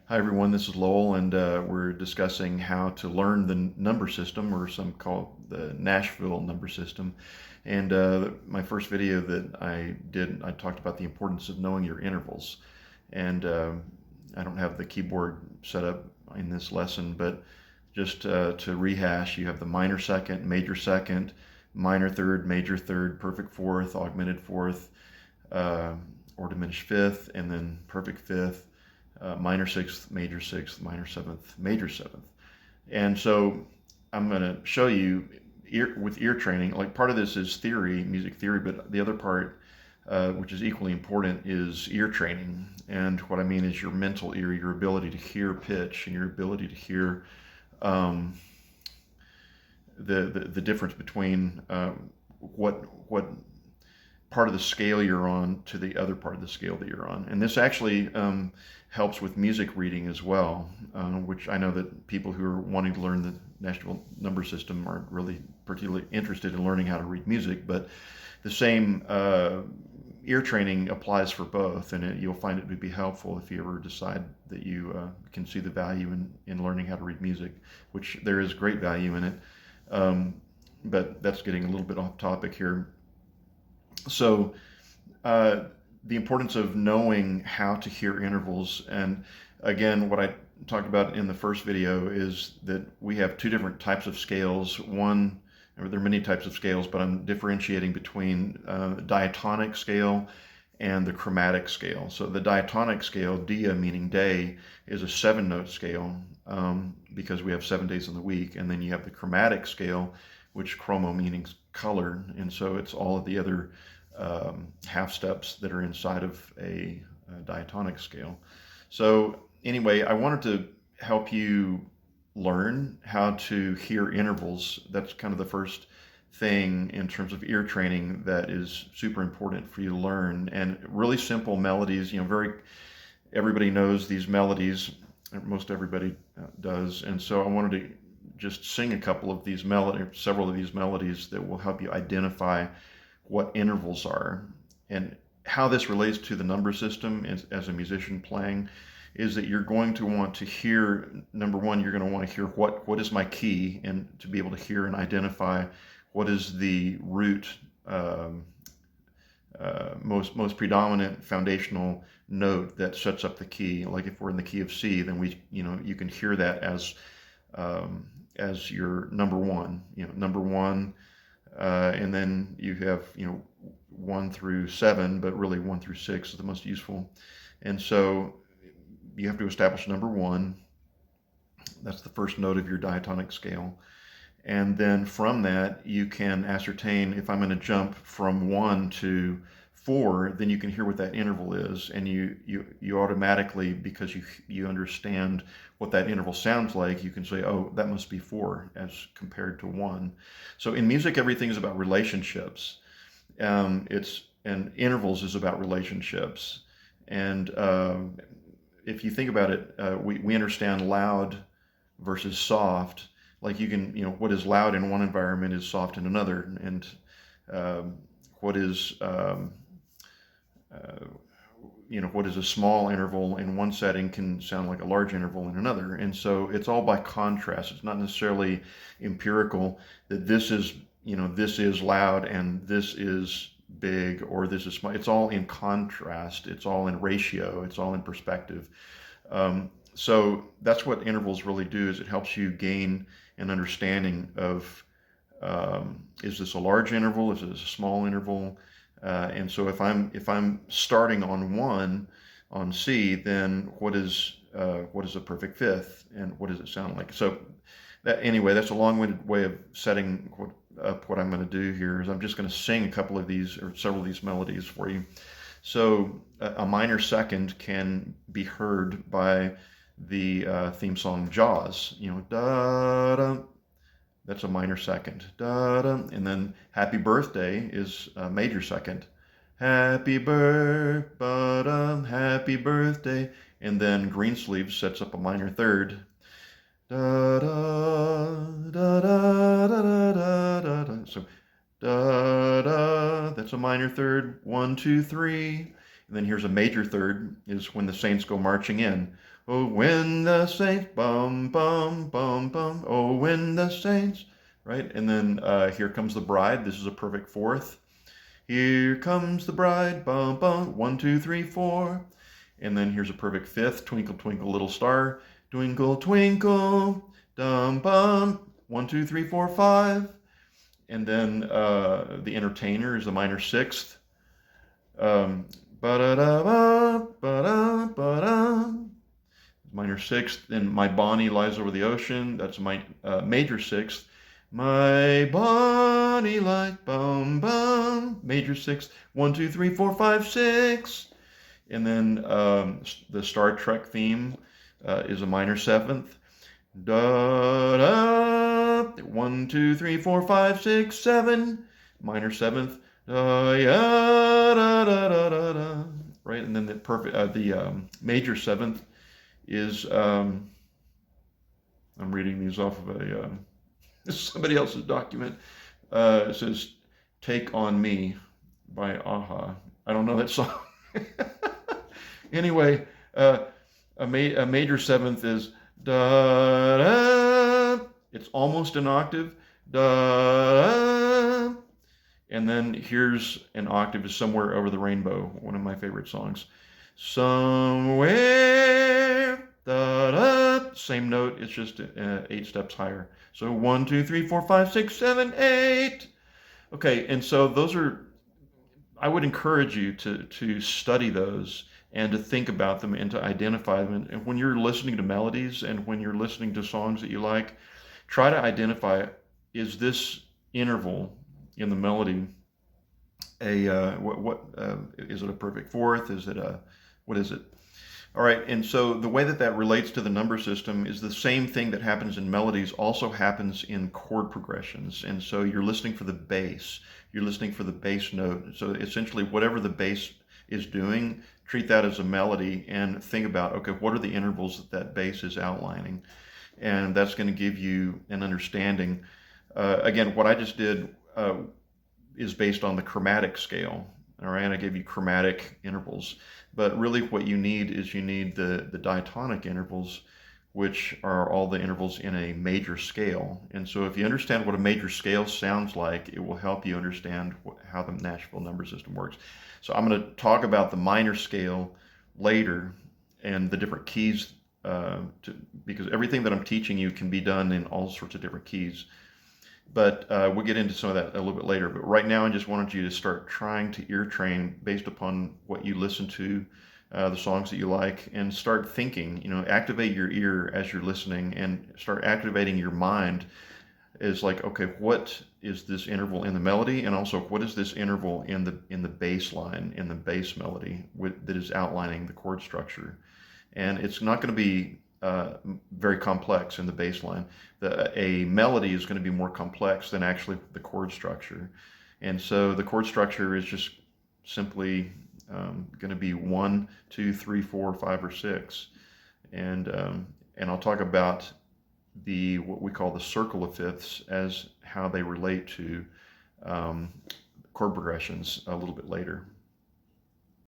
Hi everyone, this is Lowell, and we're discussing how to learn the number system, or some call it the Nashville number system. And my first video that I did, I talked about the importance of knowing your intervals. And I don't have the keyboard set up in this lesson, but just to rehash, you have the minor third, major third, perfect fourth, augmented fourth, uh, or diminished fifth, and then perfect fifth, minor sixth, minor seventh, major seventh. And so I'm going to show you with ear training, like part of this is theory, music theory, but the other part, which is equally important, is ear training. And what I mean is your mental ear, your ability to hear pitch and your ability to hear um, the difference between what part of the scale you're on to the other part of the scale that you're on. And this actually helps with music reading as well, which I know that people who are wanting to learn the Nashville number system aren't really particularly interested in learning how to read music, but the same ear training applies for both, and you'll find it to be helpful if you ever decide that you can see the value in learning how to read music, which there is great value in it. Um, but that's getting a little bit off topic here. So, uh, the importance of knowing how to hear intervals, and again, what I talked about in the first video is that we have two different types of scales. One, or there are many types of scales, but I'm differentiating between diatonic scale and the chromatic scale. So the diatonic scale, dia meaning day, is a 7-note scale because we have 7 days in the week. And then you have the chromatic scale, which chromo meaning color. And so it's all of the other half steps that are inside of a diatonic scale. So anyway, I wanted to help you learn how to hear intervals. That's kind of the first thing in terms of ear training that is super important for you to learn. And really simple melodies, everybody knows these melodies, most everybody does. And so I wanted to just sing a couple of these melodies, several of these melodies that will help you identify what intervals are. And how this relates to the number system as a musician playing is that you're going to want to hear, number one, you're going to want to hear what is my key, and to be able to hear and identify what is the root, most predominant foundational note that sets up the key. Like if we're in the key of C, then you can hear that as your number one, number one, and then you have 1 through 7, but really 1 through 6 is the most useful. And so you have to establish number one. That's the first note of your diatonic scale. And then from that, you can ascertain if I'm going to jump from 1 to 4, then you can hear what that interval is. And you automatically, because you understand what that interval sounds like, you can say, oh, that must be 4 as compared to 1. So in music, everything is about relationships. And intervals is about relationships. And if you think about it, we understand loud versus soft. Like what is loud in one environment is soft in another, and what is what is a small interval in one setting can sound like a large interval in another. And so it's all by contrast. It's not necessarily empirical that this is loud and this is big or this is small. It's all in contrast. It's all in ratio. It's all in perspective. So that's what intervals really do, is it helps you gain an understanding of, is this a large interval? Is it a small interval? And so if I'm starting on 1 on C, then what is a perfect fifth, and what does it sound like? So that's a long-winded way of setting up what I'm going to do here. Is I'm just going to sing a couple of these or several of these melodies for you. So a minor second can be heard by the theme song Jaws. Da da. That's a minor second. Da da. And then Happy Birthday is a major second. Happy happy birthday. And then Greensleeves sets up a minor third. Da da da da da da da da. So da da. That's a minor third. 1, 2, 3. And then here's a major third, is when the saints go marching in. Oh, when the saints, bum, bum, bum, bum. Oh, when the saints, right? And then here comes the bride. This is a perfect fourth. Here comes the bride, bum, bum. 1, 2, 3, 4. And then here's a perfect fifth. Twinkle, twinkle, little star. Twinkle, twinkle, dum, bum. 1, 2, 3, 4, 5. And then the entertainer is the minor sixth. Ba-da-da-ba, ba-da, ba-da. Minor sixth. Then my Bonnie lies over the ocean. That's my major sixth. My Bonnie lies, bum, bum. Major sixth. 1, 2, 3, 4, 5, 6. And then the Star Trek theme is a minor seventh. Da da. 1, 2, 3, 4, 5, 6, 7. Minor seventh. Da ya da da da da da. Right, and then the major seventh is I'm reading these off of somebody else's document. It says "Take on Me" by Aha. I don't know that song. Anyway, a major seventh is da da. It's almost an octave. Da da. And then here's an octave is "Somewhere Over the Rainbow," one of my favorite songs. Somewhere, da da. Same note. It's just 8 steps higher. So 1, 2, 3, 4, 5, 6, 7, 8. Okay, and so those are. I would encourage you to study those and to think about them and to identify them. And when you're listening to melodies and when you're listening to songs that you like, try to identify, is this interval in the melody what is it a perfect fourth? Is it what is it? All right, and so the way that relates to the number system is the same thing that happens in melodies also happens in chord progressions. And so you're listening for the bass. You're listening for the bass note. So essentially, whatever the bass is doing, treat that as a melody and think about, okay, what are the intervals that bass is outlining? And that's going to give you an understanding. Again, what I just did is based on the chromatic scale. All right, I gave you chromatic intervals. But really what you need is the diatonic intervals, which are all the intervals in a major scale. And so if you understand what a major scale sounds like, it will help you understand how the Nashville number system works. So I'm going to talk about the minor scale later and the different keys, because everything that I'm teaching you can be done in all sorts of different keys. But we'll get into some of that a little bit later. But right now, I just wanted you to start trying to ear train based upon what you listen to, the songs that you like, and start thinking. Activate your ear as you're listening, and start activating your mind. Is like, okay, what is this interval in the melody, and also what is this interval in the bass line, in the bass melody that is outlining the chord structure. And it's not going to be very complex in the bass line. A melody is going to be more complex than actually the chord structure. And so the chord structure is just simply going to be 1, 2, 3, 4, 5, or 6. And I'll talk about what we call the circle of fifths as how they relate to chord progressions a little bit later.